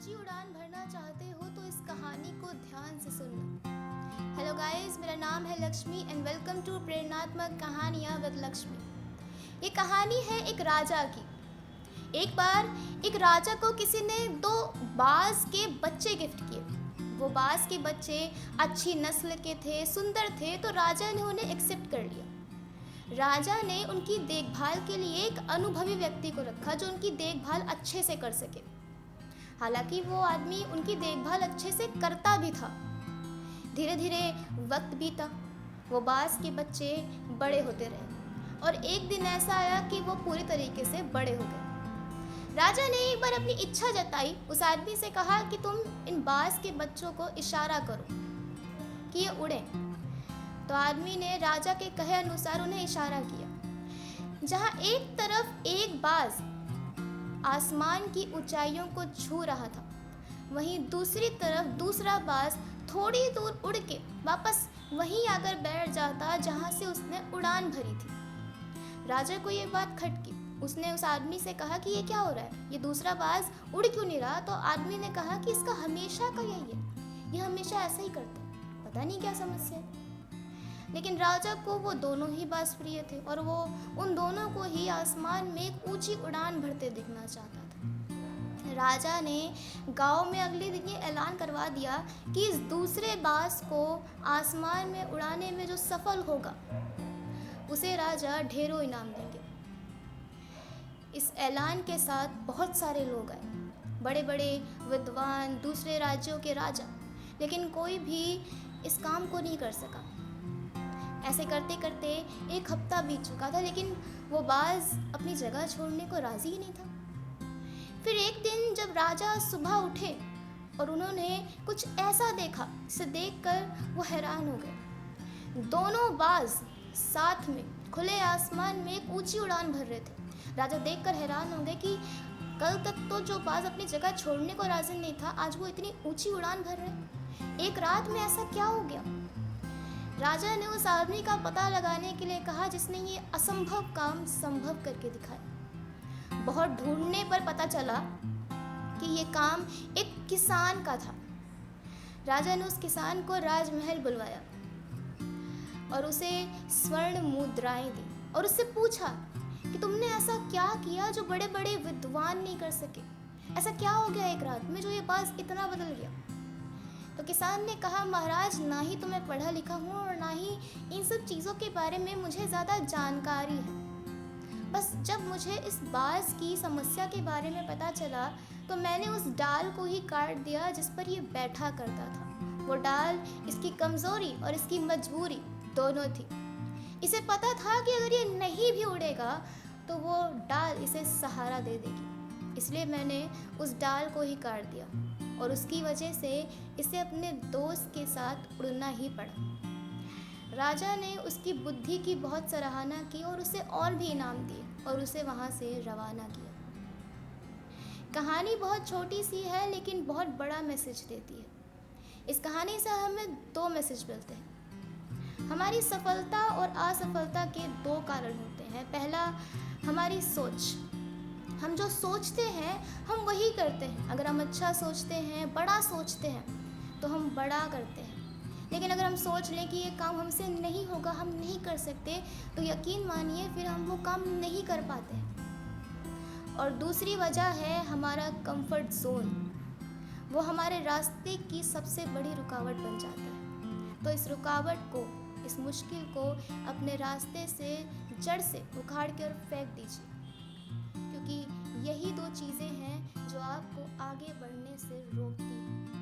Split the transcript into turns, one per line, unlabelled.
ऊंची उड़ान भरना चाहते हो तो इस कहानी को ध्यान से सुनना। हेलो गाइस, मेरा नाम है लक्ष्मी एंड वेलकम टू प्रेरणात्मक कहानियाँ विद लक्ष्मी। ये कहानी है एक राजा की। एक बार एक राजा को किसी ने 2 बाज के बच्चे गिफ्ट किए। वो बाज के बच्चे अच्छी नस्ल के थे, सुंदर थे, तो राजा ने उन्हें एक्सेप्ट कर लिया। राजा ने उनकी देखभाल के लिए एक अनुभवी व्यक्ति को रखा जो उनकी देखभाल अच्छे से कर सके। हालांकि वो आदमी उनकी देखभाल अच्छे से करता भी था। धीरे धीरे वक्त बीता, वो बाज के बच्चे बड़े होते रहे और एक दिन ऐसा आया कि वो पूरी तरीके से बड़े हो गए। राजा ने एक बार अपनी इच्छा जताई, उस आदमी से कहा कि तुम इन बाज के बच्चों को इशारा करो कि ये उड़े। तो आदमी ने राजा के कहे अनुसार उन्हें इशारा किया। जहाँ एक तरफ एक बाज आसमान की ऊंचाइयों को छू रहा था, वहीं दूसरी तरफ दूसरा बाज थोड़ी दूर उड़ के वापस वहीं आकर बैठ जाता जहाँ से उसने उड़ान भरी थी। राजा को ये बात खटकी। उसने उस आदमी से कहा कि ये क्या हो रहा है, ये दूसरा बाज उड़ क्यों नहीं रहा। तो आदमी ने कहा कि इसका हमेशा का यही है, ये हमेशा ऐसा ही करता है, पता नहीं क्या समस्या है। लेकिन राजा को वो दोनों ही बाज प्रिय थे और वो उन दोनों को ही आसमान में एक ऊंची उड़ान भरते दिखना चाहता था। राजा ने गांव में अगले दिन ये ऐलान करवा दिया कि इस दूसरे बाज को आसमान में उड़ाने में जो सफल होगा उसे राजा ढेरों इनाम देंगे। इस ऐलान के साथ बहुत सारे लोग आए, बड़े बड़े विद्वान, दूसरे राज्यों के राजा, लेकिन कोई भी इस काम को नहीं कर सका। ऐसे करते करते एक हफ्ता बीत चुका था, लेकिन वो बाज अपनी जगह छोड़ने को राजी ही नहीं था। फिर एक दिन जब राजा सुबह उठे और उन्होंने कुछ ऐसा देखा जिसे देखकर वो हैरान हो गए। दोनों बाज साथ में खुले आसमान में एक ऊंची उड़ान भर रहे थे। राजा देखकर हैरान हो गए कि कल तक तो जो बाज अपनी जगह छोड़ने को राजी नहीं था, आज वो इतनी ऊंची उड़ान भर रहे। एक रात में ऐसा क्या हो गया। राजा ने उस आदमी का पता लगाने के लिए कहा जिसने ये असंभव काम संभव करके दिखाया। बहुत ढूंढने पर पता चला कि ये काम एक किसान का था। राजा ने उस किसान को राजमहल बुलवाया और उसे स्वर्ण मुद्राएं दी और उससे पूछा कि तुमने ऐसा क्या किया जो बड़े बड़े विद्वान नहीं कर सके। ऐसा क्या हो गया एक रात में जो ये बाज इतना बदल गया। तो किसान ने कहा, महाराज, ना ही तो मैं पढ़ा लिखा हूँ और ना ही इन सब चीज़ों के बारे में मुझे ज़्यादा जानकारी है। बस जब मुझे इस बाज की समस्या के बारे में पता चला तो मैंने उस डाल को ही काट दिया जिस पर ये बैठा करता था। वो डाल इसकी कमज़ोरी और इसकी मजबूरी दोनों थी। इसे पता था कि अगर ये नहीं भी उड़ेगा तो वो डाल इसे सहारा दे देगी, इसलिए मैंने उस डाल को ही काट दिया और उसकी वजह से इसे अपने दोस्त के साथ उड़ना ही पड़ा। राजा ने उसकी बुद्धि की बहुत सराहना की और उसे और भी इनाम दिए और उसे वहाँ से रवाना किया। कहानी बहुत छोटी सी है लेकिन बहुत बड़ा मैसेज देती है। इस कहानी से हमें 2 मैसेज मिलते हैं। हमारी सफलता और असफलता के 2 कारण होते हैं। पहला, हमारी सोच। हम जो सोचते हैं हम वही करते हैं। अगर हम अच्छा सोचते हैं, बड़ा सोचते हैं तो हम बड़ा करते हैं। लेकिन अगर हम सोच लें कि ये काम हमसे नहीं होगा, हम नहीं कर सकते, तो यकीन मानिए फिर हम वो काम नहीं कर पाते हैं। और दूसरी वजह है हमारा कंफर्ट जोन। वो हमारे रास्ते की सबसे बड़ी रुकावट बन जाता है। तो इस रुकावट को, इस मुश्किल को अपने रास्ते से जड़ से उखाड़ कर फेंक दीजिए, क्योंकि यही 2 चीज़ें हैं जो आपको आगे बढ़ने से रोकती हैं।